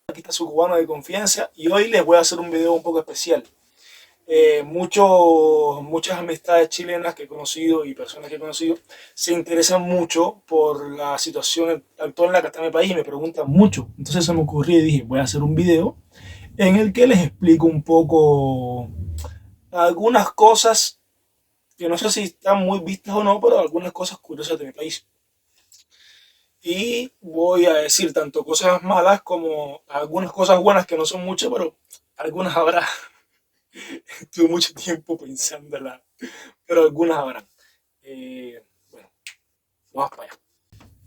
Aquí está su cubano de confianza y hoy les voy a hacer un video un poco especial. Muchas amistades chilenas que he conocido y personas que he conocido se interesan mucho por la situación actual en la que está mi país y me preguntan mucho. Entonces se me ocurrió y dije, voy a hacer un video en el que les explico un poco algunas cosas que no sé si están muy vistas o no, pero algunas cosas curiosas de mi país. Y voy a decir tanto cosas malas como algunas cosas buenas que no son muchas, pero algunas habrá. Tuve mucho tiempo pensándola, pero algunas habrán. Bueno, vamos para allá.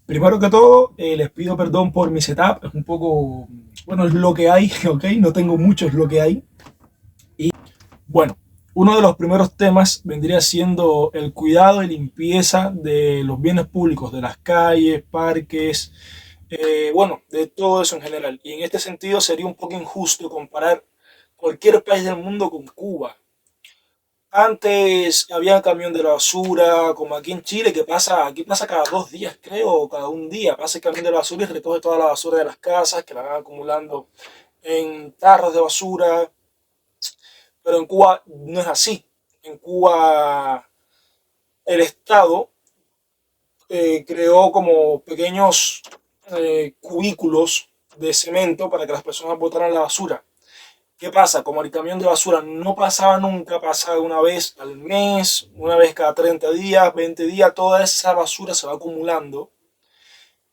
Primero que todo, les pido perdón por mi setup. Es un poco, bueno, es lo que hay, ¿ok? No tengo mucho, es lo que hay. Y bueno, uno de los primeros temas vendría siendo el cuidado y limpieza de los bienes públicos, de las calles, parques, bueno, de todo eso en general. Y en este sentido sería un poco injusto comparar cualquier país del mundo con Cuba. Antes había camión de la basura, como aquí en Chile, aquí pasa cada 2 días, creo, o cada un día, pasa el camión de la basura y recoge toda la basura de las casas, que la van acumulando en tarros de basura, pero en Cuba no es así. En Cuba el Estado creó como pequeños cubículos de cemento para que las personas botaran la basura. ¿Qué pasa? Como el camión de basura no pasaba nunca, pasaba una vez al mes, una vez cada 30 días, 20 días, toda esa basura se va acumulando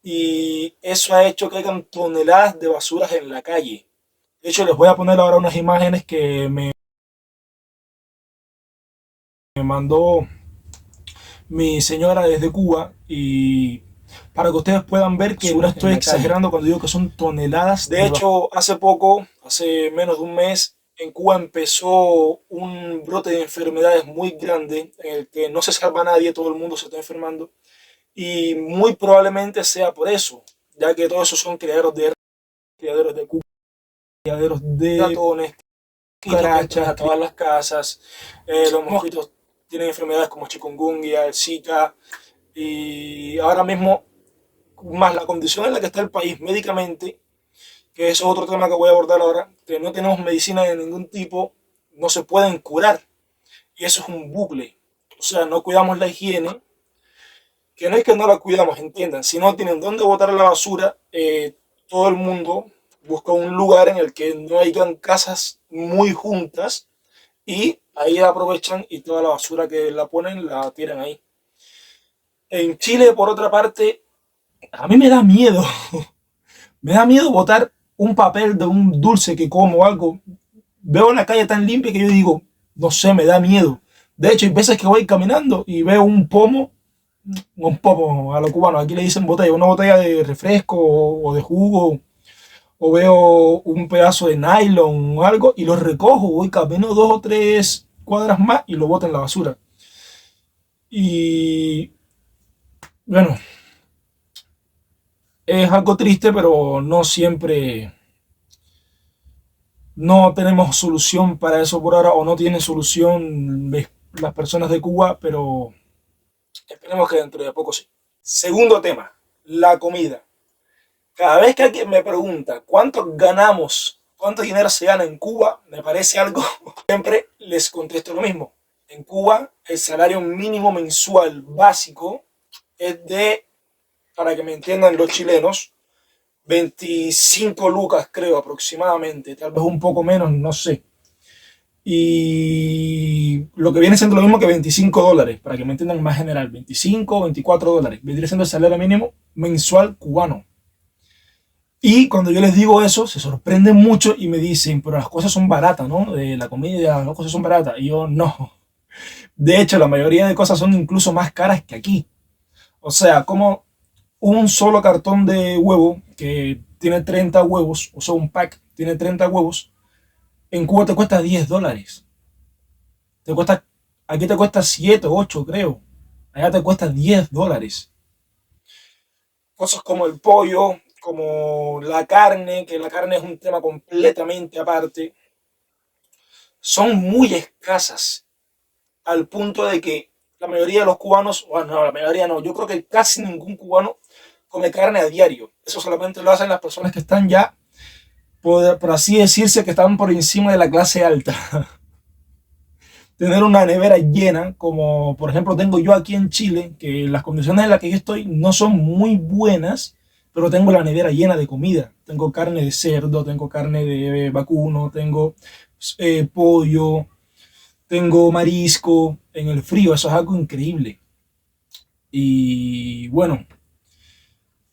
y eso ha hecho que hayan toneladas de basuras en la calle. De hecho, les voy a poner ahora unas imágenes que me mandó mi señora desde Cuba y para que ustedes puedan ver que no estoy exagerando cuando digo que son toneladas. De hecho, hace poco, hace menos de un mes, en Cuba empezó un brote de enfermedades muy grande en el que no se salva nadie, todo el mundo se está enfermando y muy probablemente sea por eso, ya que todos esos son criaderos de cucarachas, criaderos de ratones, cucarachas a todas las casas, los mosquitos tienen enfermedades como chikungunya, el Zika y ahora mismo más la condición en la que está el país médicamente, que eso es otro tema que voy a abordar ahora, que no tenemos medicina de ningún tipo, no se pueden curar. Y eso es un bucle. O sea, no cuidamos la higiene, que no es que no la cuidamos, entiendan, si no tienen dónde botar la basura, todo el mundo busca un lugar en el que no hayan casas muy juntas y ahí aprovechan y toda la basura que la ponen la tiran ahí. En Chile, por otra parte, a mí me da miedo. Me da miedo botar un papel de un dulce que como o algo. Veo la calle tan limpia que yo digo, no sé, me da miedo. De hecho, hay veces que voy caminando y veo un pomo a los cubanos, aquí le dicen botella, una botella de refresco o de jugo, o veo un pedazo de nylon o algo y lo recojo, voy camino 2 o 3 cuadras más y lo boto en la basura. Y bueno, es algo triste, pero no siempre, no tenemos solución para eso por ahora, o no tienen solución las personas de Cuba, pero esperemos que dentro de poco sí. Segundo tema, la comida. Cada vez que alguien me pregunta cuánto ganamos, cuánto dinero se gana en Cuba, me parece algo, siempre les contesto lo mismo. En Cuba, el salario mínimo mensual básico es de, para que me entiendan los chilenos, 25 lucas creo aproximadamente, tal vez un poco menos, no sé. Y lo que viene siendo lo mismo que 25 dólares, para que me entiendan más general, 25 24 dólares, vendría siendo el salario mínimo mensual cubano. Y cuando yo les digo eso, se sorprenden mucho y me dicen, pero las cosas son baratas, ¿no? La comida, las cosas son baratas. Y yo, no. De hecho, la mayoría de cosas son incluso más caras que aquí. O sea, como un solo cartón de huevo que tiene 30 huevos, o sea, un pack tiene 30 huevos, en Cuba te cuesta 10 dólares. Te cuesta, aquí te cuesta 7 8 creo. Allá te cuesta 10 dólares. Cosas como el pollo, como la carne, que la carne es un tema completamente aparte, son muy escasas al punto de que la mayoría de los cubanos, bueno, no, la mayoría no, yo creo que casi ningún cubano come carne a diario. Eso solamente lo hacen las personas que están ya por así decirse, que están por encima de la clase alta. Tener una nevera llena, como por ejemplo tengo yo aquí en Chile, que las condiciones en las que yo estoy no son muy buenas, pero tengo la nevera llena de comida. Tengo carne de cerdo, tengo carne de vacuno, tengo pollo, tengo marisco en el frío. Eso es algo increíble. Y bueno,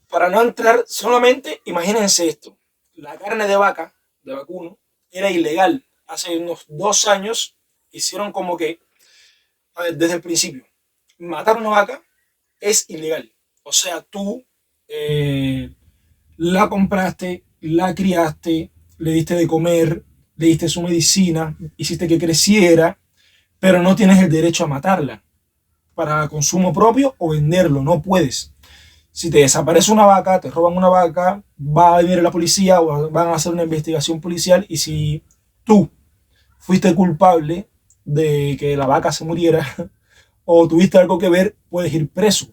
para no entrar solamente, imagínense esto. La carne de vaca, de vacuno, era ilegal. Hace unos 2 años hicieron como que, a ver, desde el principio, matar una vaca es ilegal. O sea, tú eh, la compraste, la criaste, le diste de comer, le diste su medicina, hiciste que creciera, pero no tienes el derecho a matarla para consumo propio o venderlo, no puedes. Si te desaparece una vaca, te roban una vaca, va a venir la policía o van a hacer una investigación policial, y si tú fuiste culpable de que la vaca se muriera o tuviste algo que ver, puedes ir preso.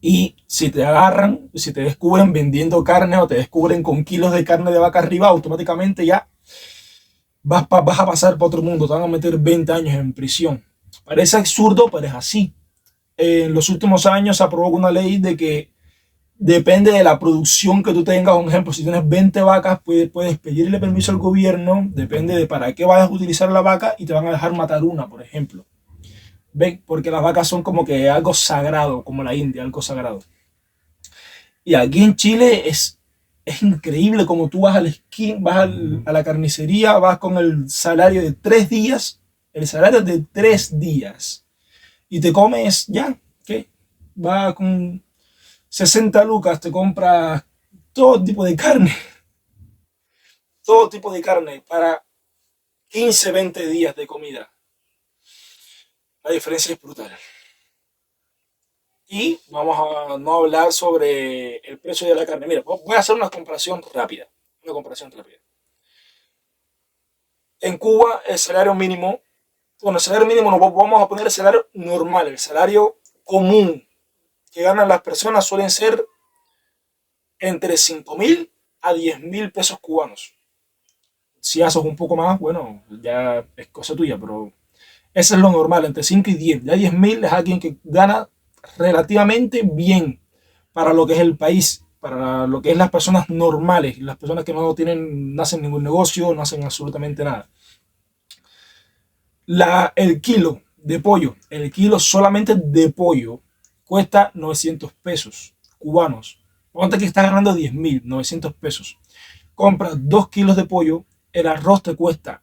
Y si te agarran, si te descubren vendiendo carne o te descubren con kilos de carne de vaca arriba, automáticamente ya vas a pasar para otro mundo, te van a meter 20 años en prisión. Parece absurdo, pero es así. En los últimos años se aprobó una ley de que depende de la producción que tú tengas. Un ejemplo, si tienes 20 vacas, puedes pedirle permiso al gobierno, depende de para qué vayas a utilizar la vaca, y te van a dejar matar una, por ejemplo. ¿Ven? Porque las vacas son como que algo sagrado, como la India, algo sagrado. Y aquí en Chile es increíble como tú vas a la carnicería, vas con el salario de 3 días, el salario de 3 días, y te comes ya, ¿qué? Va con 60 lucas, te compras todo tipo de carne, todo tipo de carne para 15, 20 días de comida. La diferencia es brutal. Y vamos a no hablar sobre el precio de la carne. Mira, voy a hacer una comparación rápida. Una comparación rápida. En Cuba, el salario mínimo, bueno, el salario mínimo no, vamos a poner el salario normal, el salario común que ganan las personas suelen ser entre 5.000 a 10.000 pesos cubanos. Si haces un poco más, bueno, ya es cosa tuya, pero eso es lo normal, entre 5 y 10. Ya 10.000 es alguien que gana relativamente bien para lo que es el país, para lo que es las personas normales, las personas que no hacen ningún negocio, no hacen absolutamente nada. El kilo solamente de pollo cuesta 900 pesos cubanos. Ponte que estás ganando 10.000, 900 pesos. Compras 2 kilos de pollo, el arroz te cuesta,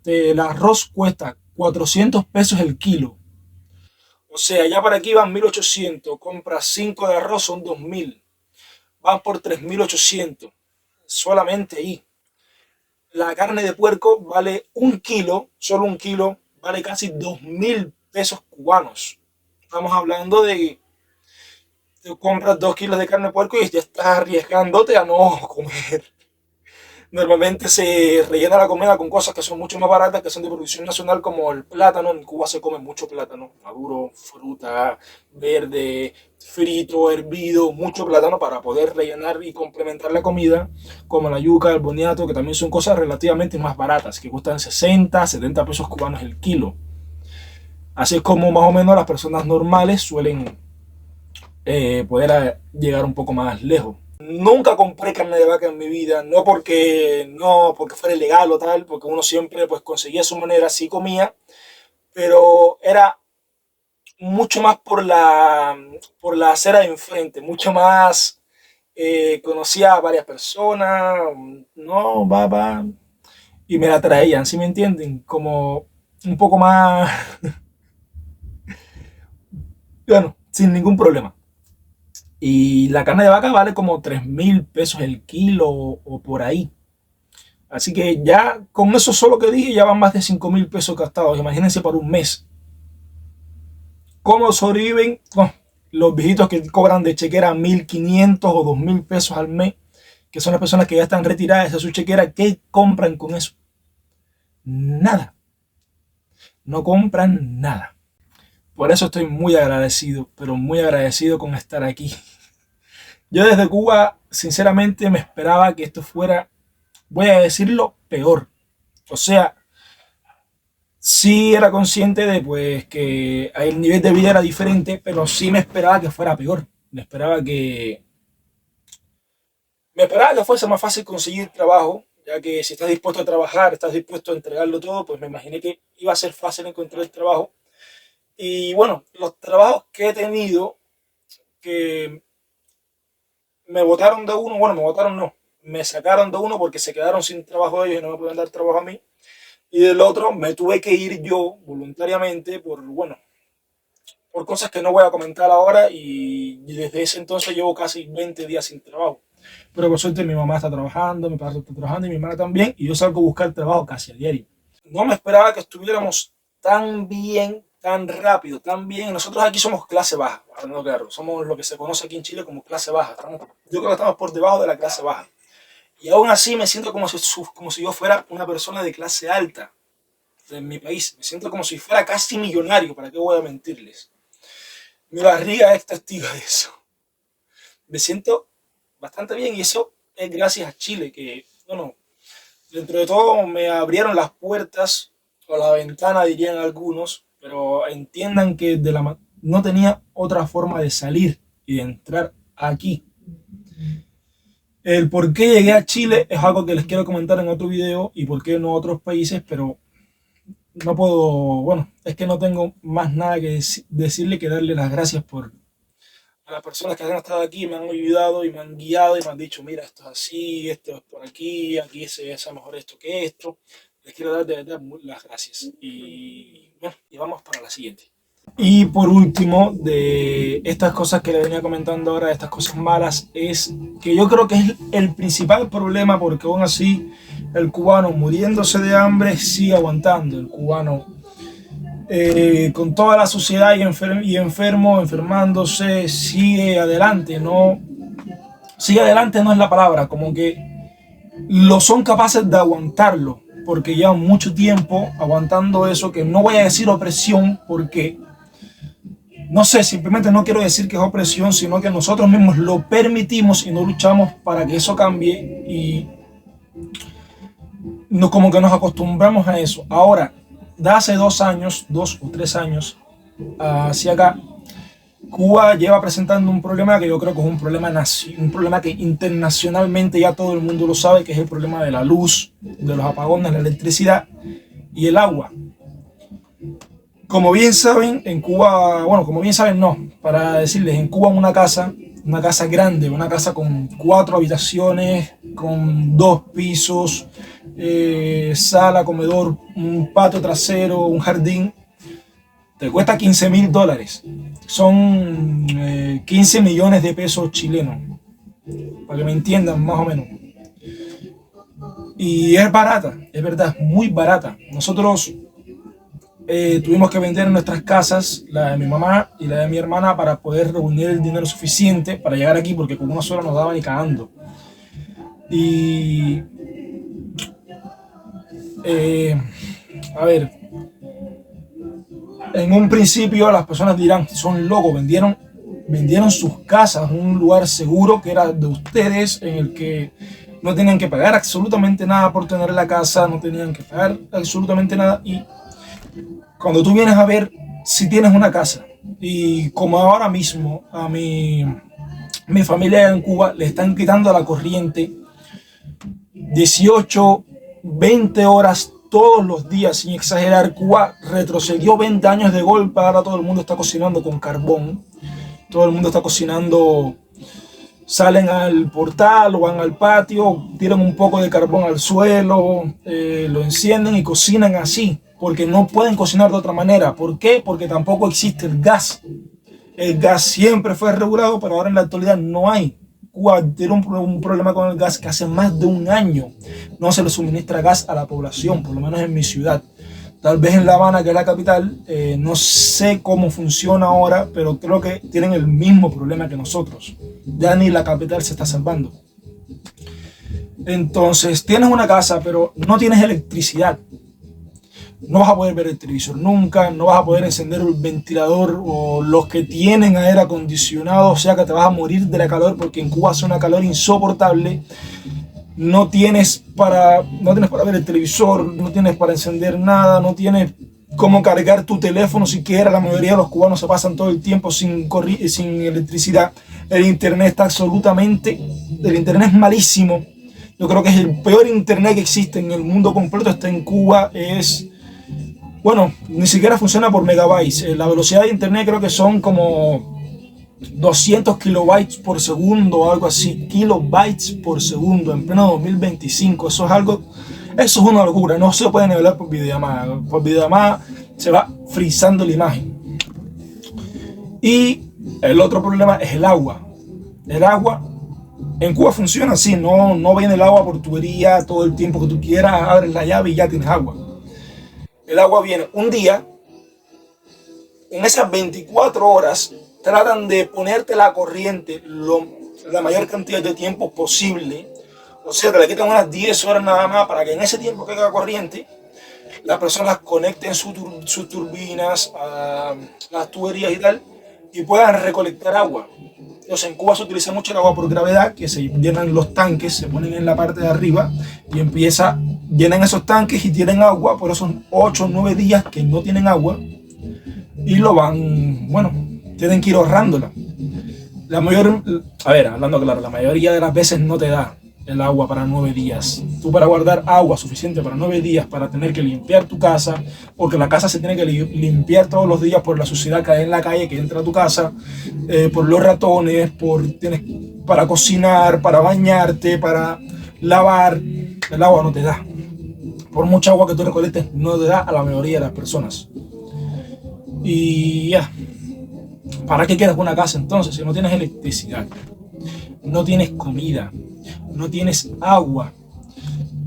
el arroz cuesta 400 pesos el kilo. O sea, ya para aquí van 1.800, compras 5 de arroz, son 2.000, van por 3.800, solamente ahí. La carne de puerco vale un kilo, solo un kilo, vale casi 2.000 pesos cubanos. Estamos hablando de, tú compras 2 kilos de carne de puerco y ya estás arriesgándote a no comer. Normalmente se rellena la comida con cosas que son mucho más baratas, que son de producción nacional, como el plátano. En Cuba se come mucho plátano maduro, fruta, verde, frito, hervido, mucho plátano para poder rellenar y complementar la comida, como la yuca, el boniato, que también son cosas relativamente más baratas, que cuestan 60, 70 pesos cubanos el kilo. Así es como más o menos las personas normales suelen poder llegar un poco más lejos. Nunca compré carne de vaca en mi vida, no porque fuera ilegal o tal, porque uno siempre pues conseguía su manera, así comía, pero era mucho más por la acera de enfrente, mucho más, conocía a varias personas, no, va, y me la traían, ¿sí me entienden? Como un poco más, bueno, sin ningún problema. Y la carne de vaca vale como 3.000 pesos el kilo o por ahí. Así que ya con eso solo que dije ya van más de 5.000 pesos gastados. Imagínense por un mes. ¿Cómo sobreviven los viejitos que cobran de chequera 1.500 o 2.000 pesos al mes? Que son las personas que ya están retiradas de su chequera. ¿Qué compran con eso? Nada. No compran nada. Por eso estoy muy agradecido, pero muy agradecido con estar aquí. Yo desde Cuba, sinceramente, me esperaba que esto fuera voy a decirlo, peor. O sea, sí era consciente de pues que el nivel de vida era diferente, pero sí me esperaba que fuera peor. Me esperaba que fuese más fácil conseguir trabajo, ya que si estás dispuesto a trabajar, estás dispuesto a entregarlo todo, pues me imaginé que iba a ser fácil encontrar el trabajo. Y bueno, los trabajos que he tenido, que me botaron de uno, bueno, me botaron no, me sacaron de uno porque se quedaron sin trabajo ellos y no me pueden dar trabajo a mí. Y del otro me tuve que ir yo voluntariamente bueno, por cosas que no voy a comentar ahora y desde ese entonces llevo casi 20 días sin trabajo. Pero por suerte mi mamá está trabajando, mi padre está trabajando y mi hermana también y yo salgo a buscar trabajo casi a diario. No me esperaba que estuviéramos tan bien, tan rápido, tan bien. Nosotros aquí somos clase baja, claro, somos lo que se conoce aquí en Chile como clase baja. Yo creo que estamos por debajo de la clase baja. Y aún así me siento como si yo fuera una persona de clase alta en mi país. Me siento como si fuera casi millonario, ¿para qué voy a mentirles? Mi barriga es testigo de eso. Me siento bastante bien y eso es gracias a Chile, que, bueno, dentro de todo me abrieron las puertas o la ventana, dirían algunos, pero entiendan que no tenía otra forma de salir y de entrar aquí. El por qué llegué a Chile es algo que les quiero comentar en otro video y por qué no a otros países, pero no puedo, bueno, es que no tengo más nada que decirle que darle las gracias a las personas que han estado aquí, me han ayudado y me han guiado y me han dicho, mira, esto es así, esto es por aquí se hace mejor esto que esto. Les quiero dar de verdad las gracias. Y bueno, y vamos para la siguiente. Y por último, de estas cosas que le venía comentando ahora, de estas cosas malas, es que yo creo que es el principal problema, porque aún así el cubano muriéndose de hambre sigue aguantando. El cubano con toda la sociedad enfermándose, sigue adelante. Sigue adelante no es la palabra, como que lo son capaces de aguantarlo, porque llevan mucho tiempo aguantando eso, que no voy a decir opresión, porque no sé, simplemente no quiero decir que es opresión, sino que nosotros mismos lo permitimos y no luchamos para que eso cambie y no, como que nos acostumbramos a eso. Ahora, de hace 2 o 3 años hacia acá, Cuba lleva presentando un problema que yo creo que es un problema que internacionalmente ya todo el mundo lo sabe, que es el problema de la luz, de los apagones, la electricidad y el agua. Como bien saben, en Cuba, bueno, como bien saben, no, para decirles, en Cuba una casa grande, una casa con 4 habitaciones, con 2 pisos, sala, comedor, un patio trasero, un jardín, te cuesta $15,000. Son 15 millones de pesos chilenos, para que me entiendan más o menos. Y es barata, es verdad, muy barata. Nosotros tuvimos que vender nuestras casas, la de mi mamá y la de mi hermana, para poder reunir el dinero suficiente para llegar aquí, porque con una sola nos daba ni cagando. Y a ver, en un principio las personas dirán, son locos, vendieron sus casas, un lugar seguro que era de ustedes, en el que no tenían que pagar absolutamente nada por tener la casa, no tenían que pagar absolutamente nada. Y cuando tú vienes a ver, si tienes una casa, y como ahora mismo a mi familia en Cuba le están quitando la corriente 18, 20 horas todos los días, sin exagerar. Cuba retrocedió 20 años de golpe, ahora todo el mundo está cocinando con carbón, todo el mundo está cocinando, salen al portal o van al patio, tiran un poco de carbón al suelo, lo encienden y cocinan así, porque no pueden cocinar de otra manera. ¿Por qué? Porque tampoco existe el gas. El gas siempre fue regulado, pero ahora en la actualidad no hay. Cuba tiene un problema con el gas que hace más de un año no se le suministra gas a la población, por lo menos en mi ciudad. Tal vez en La Habana, que es la capital, no sé cómo funciona ahora, pero creo que tienen el mismo problema que nosotros. Ya ni la capital se está salvando. Entonces, tienes una casa, pero no tienes electricidad. No vas a poder ver el televisor nunca, no vas a poder encender el ventilador o los que tienen aire acondicionado, o sea que te vas a morir de la calor, porque en Cuba hace una calor insoportable. no tienes para ver el televisor, no tienes para encender nada, no tienes cómo cargar tu teléfono siquiera. La mayoría de los cubanos se pasan todo el tiempo sin electricidad. El internet es malísimo. Yo creo que es el peor internet que existe en el mundo completo, está en Cuba. Bueno, ni siquiera funciona por megabytes. La velocidad de internet creo que son como 200 kilobytes por segundo o algo así. Kilobytes por segundo en pleno 2025. Eso es una locura. No se puede nivelar por videollamada. Por videollamada se va frizando la imagen. Y el otro problema es el agua. El agua en Cuba funciona así. No viene el agua por tubería todo el tiempo que tú quieras. Abres la llave y ya tienes agua. El agua viene un día. En esas 24 horas tratan de ponerte la corriente la mayor cantidad de tiempo posible. O sea, te le quitan unas 10 horas nada más para que en ese tiempo que haga corriente, las personas conecten sus turbinas a las tuberías y tal, y puedan recolectar agua. Entonces, en Cuba se utiliza mucho el agua por gravedad, que se llenan los tanques, se ponen en la parte de arriba y llenan esos tanques y tienen agua. Por esos 8 o 9 días que no tienen agua y tienen que ir ahorrándola. Hablando claro, la mayoría de las veces no te da el agua para 9 días. Tú, para guardar agua suficiente para 9 días, para tener que limpiar tu casa, porque la casa se tiene que limpiar todos los días por la suciedad que hay en la calle, que entra a tu casa, por los ratones, para cocinar, para bañarte, para lavar. El agua no te da. Por mucha agua que tú recolectes, no te da a la mayoría de las personas. Y ya, ¿para qué quieres una casa entonces si no tienes electricidad? No tienes comida, no tienes agua,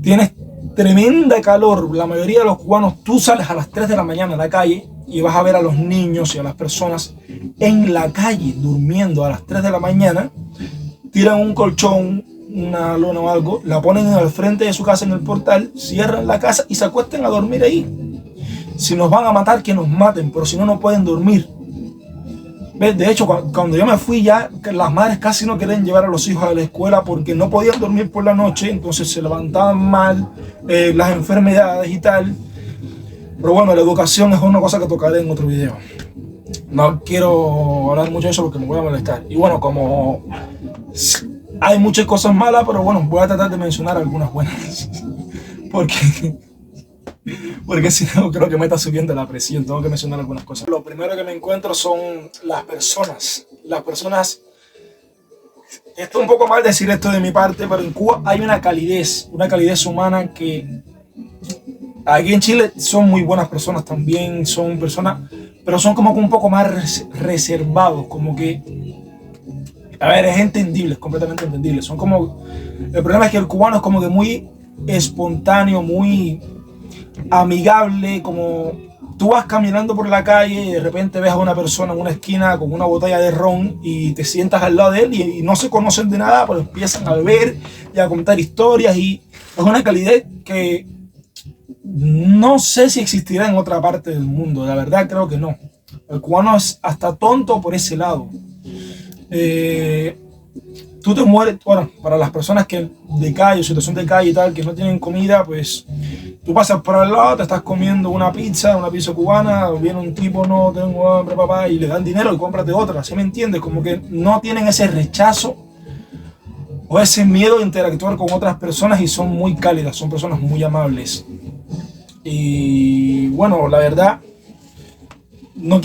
tienes tremenda calor. La mayoría de los cubanos, tú sales a las 3 de la mañana a la calle y vas a ver a los niños y a las personas en la calle durmiendo a las 3 de la mañana. Tiran un colchón, una lona o algo, la ponen al frente de su casa en el portal, cierran la casa y se acuestan a dormir ahí. Si nos van a matar, que nos maten, pero si no, no pueden dormir. ¿Ves? De hecho, cuando yo me fui ya, las madres casi no querían llevar a los hijos a la escuela porque no podían dormir por la noche, entonces se levantaban mal, las enfermedades y tal. Pero bueno, la educación es una cosa que tocaré en otro video. No quiero hablar mucho de eso porque me voy a molestar. Y bueno, como hay muchas cosas malas, pero bueno, voy a tratar de mencionar algunas buenas. Porque si no, creo que me está subiendo la presión. Tengo que mencionar algunas cosas. Lo primero que me encuentro son las personas. Esto es un poco mal decir esto de mi parte, pero en Cuba hay una calidez humana que aquí en Chile son muy buenas personas también, son personas, pero son como que un poco más reservados, como que, es entendible, es completamente entendible. El problema es que el cubano es como que muy espontáneo, muy amigable, como tú vas caminando por la calle y de repente ves a una persona en una esquina con una botella de ron y te sientas al lado de él y no se conocen de nada, pero empiezan a beber y a contar historias, y es una calidez que no sé si existirá en otra parte del mundo. La verdad creo que no. El cubano es hasta tonto por ese lado. Tú te mueres, para las personas que de calle, situación de calle y tal, que no tienen comida, pues tú pasas por al lado, te estás comiendo una pizza cubana, viene un tipo, no tengo hambre, papá, y le dan dinero y cómprate otra. ¿Sí me entiendes? Como que no tienen ese rechazo o ese miedo de interactuar con otras personas, y son muy cálidas, son personas muy amables. Y bueno, la verdad, no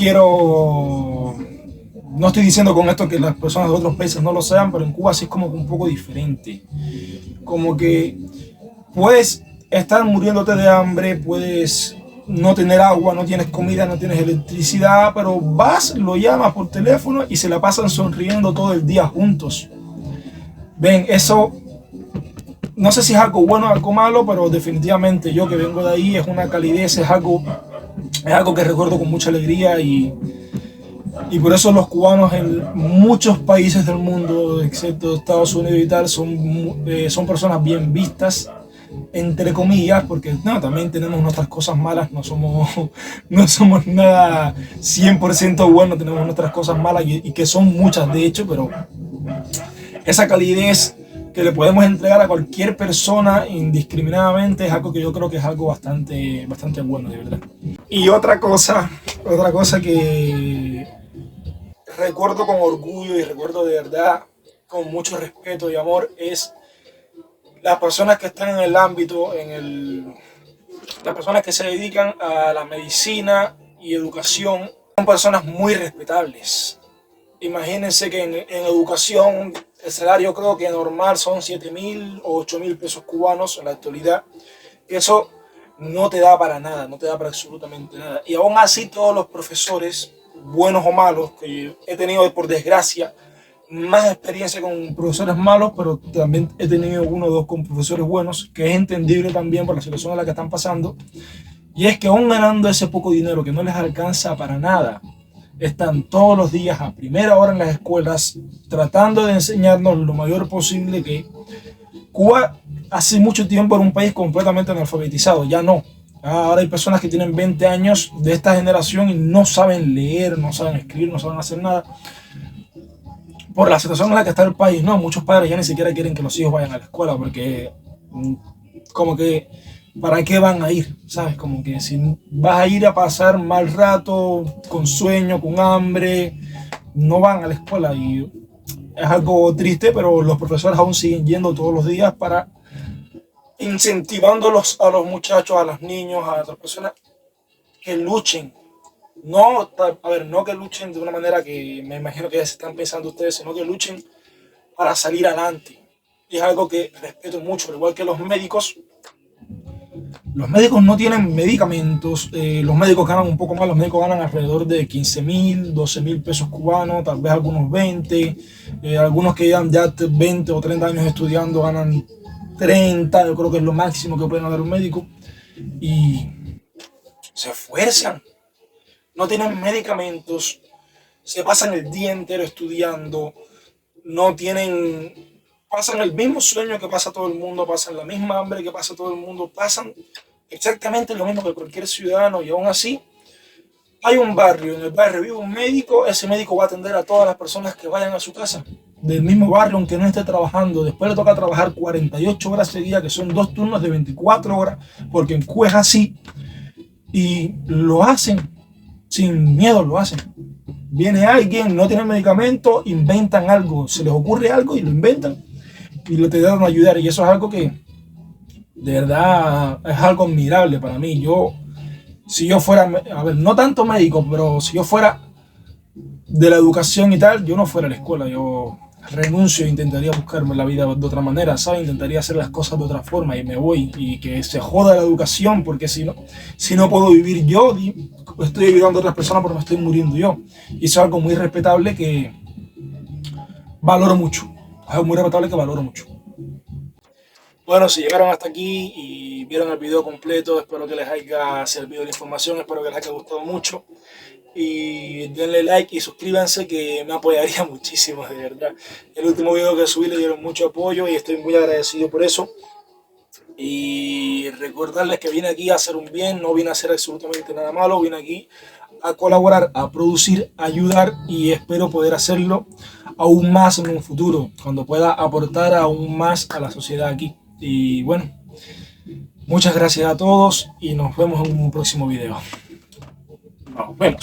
estoy diciendo con esto que las personas de otros países no lo sean, pero en Cuba sí es como un poco diferente. Como que puedes estar muriéndote de hambre, puedes no tener agua, no tienes comida, no tienes electricidad, pero vas, lo llamas por teléfono y se la pasan sonriendo todo el día juntos. Ven, eso no sé si es algo bueno o algo malo, pero definitivamente yo que vengo de ahí, es una calidez, es algo que recuerdo con mucha alegría, y por eso los cubanos en muchos países del mundo, excepto Estados Unidos y tal, son personas bien vistas, entre comillas, porque también tenemos nuestras cosas malas, no somos nada 100% bueno, tenemos nuestras cosas malas y que son muchas de hecho, pero esa calidez que le podemos entregar a cualquier persona indiscriminadamente, es algo que yo creo que es algo bastante bueno, de verdad. Y otra cosa que recuerdo con orgullo y recuerdo de verdad con mucho respeto y amor es las personas que están en el ámbito, las personas que se dedican a la medicina y educación, son personas muy respetables. Imagínense que en educación el salario creo que normal son 7.000 o 8.000 pesos cubanos en la actualidad. Eso no te da para nada, no te da para absolutamente nada. Y aún así todos los profesores, buenos o malos, que he tenido por desgracia más experiencia con profesores malos, pero también he tenido uno o dos con profesores buenos, que es entendible también por la situación en la que están pasando. Y es que aún ganando ese poco dinero que no les alcanza para nada, están todos los días a primera hora en las escuelas tratando de enseñarnos lo mayor posible, que Cuba hace mucho tiempo era un país completamente analfabetizado, ya no. Ahora hay personas que tienen 20 años de esta generación y no saben leer, no saben escribir, no saben hacer nada. Por la situación en la que está el país, no, muchos padres ya ni siquiera quieren que los hijos vayan a la escuela porque como que ¿para qué van a ir? ¿Sabes? Como que si vas a ir a pasar mal rato, con sueño, con hambre, no van a la escuela. Y es algo triste, pero los profesores aún siguen yendo todos los días para incentivándolos a los muchachos, a los niños, a otras personas que luchen. No, a ver, no que luchen de una manera que me imagino que ya se están pensando ustedes, sino que luchen para salir adelante. Y es algo que respeto mucho, al igual que los médicos. Los médicos no tienen medicamentos, los médicos ganan un poco más, los médicos ganan alrededor de 15.000, 12.000 pesos cubanos, tal vez algunos 20, algunos que llevan ya 20 o 30 años estudiando ganan 30, yo creo que es lo máximo que pueden ganar un médico, y se esfuerzan, no tienen medicamentos, se pasan el día entero estudiando, no tienen, pasan el mismo sueño que pasa todo el mundo, pasan la misma hambre que pasa todo el mundo, pasan exactamente lo mismo que cualquier ciudadano, y aún así hay un barrio, en el barrio vive un médico, ese médico va a atender a todas las personas que vayan a su casa, del mismo barrio, aunque no esté trabajando. Después le toca trabajar 48 horas seguidas, que son 2 turnos de 24 horas, porque en Cuba es así, y lo hacen, sin miedo lo hacen. Viene alguien, no tiene medicamento, inventan algo, se les ocurre algo y lo inventan y lo te dan a ayudar, y eso es algo que de verdad es algo admirable para mí. Si yo fuera, a ver, no tanto médico, pero si yo fuera de la educación y tal, yo no fuera a la escuela, yo renuncio e intentaría buscarme la vida de otra manera, ¿sabes? Intentaría hacer las cosas de otra forma y me voy, y que se joda la educación, porque si no puedo vivir yo, estoy ayudando a otras personas pero me estoy muriendo yo. Y eso es algo muy respetable que valoro mucho, es algo muy respetable que valoro mucho. Bueno, si llegaron hasta aquí y vieron el video completo, espero que les haya servido la información, espero que les haya gustado mucho. Y denle like y suscríbanse, que me apoyaría muchísimo, de verdad. El último video que subí le dieron mucho apoyo y estoy muy agradecido por eso. Y recordarles que vine aquí a hacer un bien, no vine a hacer absolutamente nada malo, vine aquí a colaborar, a producir, a ayudar, y espero poder hacerlo aún más en un futuro, cuando pueda aportar aún más a la sociedad aquí. Y bueno, muchas gracias a todos y nos vemos en un próximo video. Nos vemos.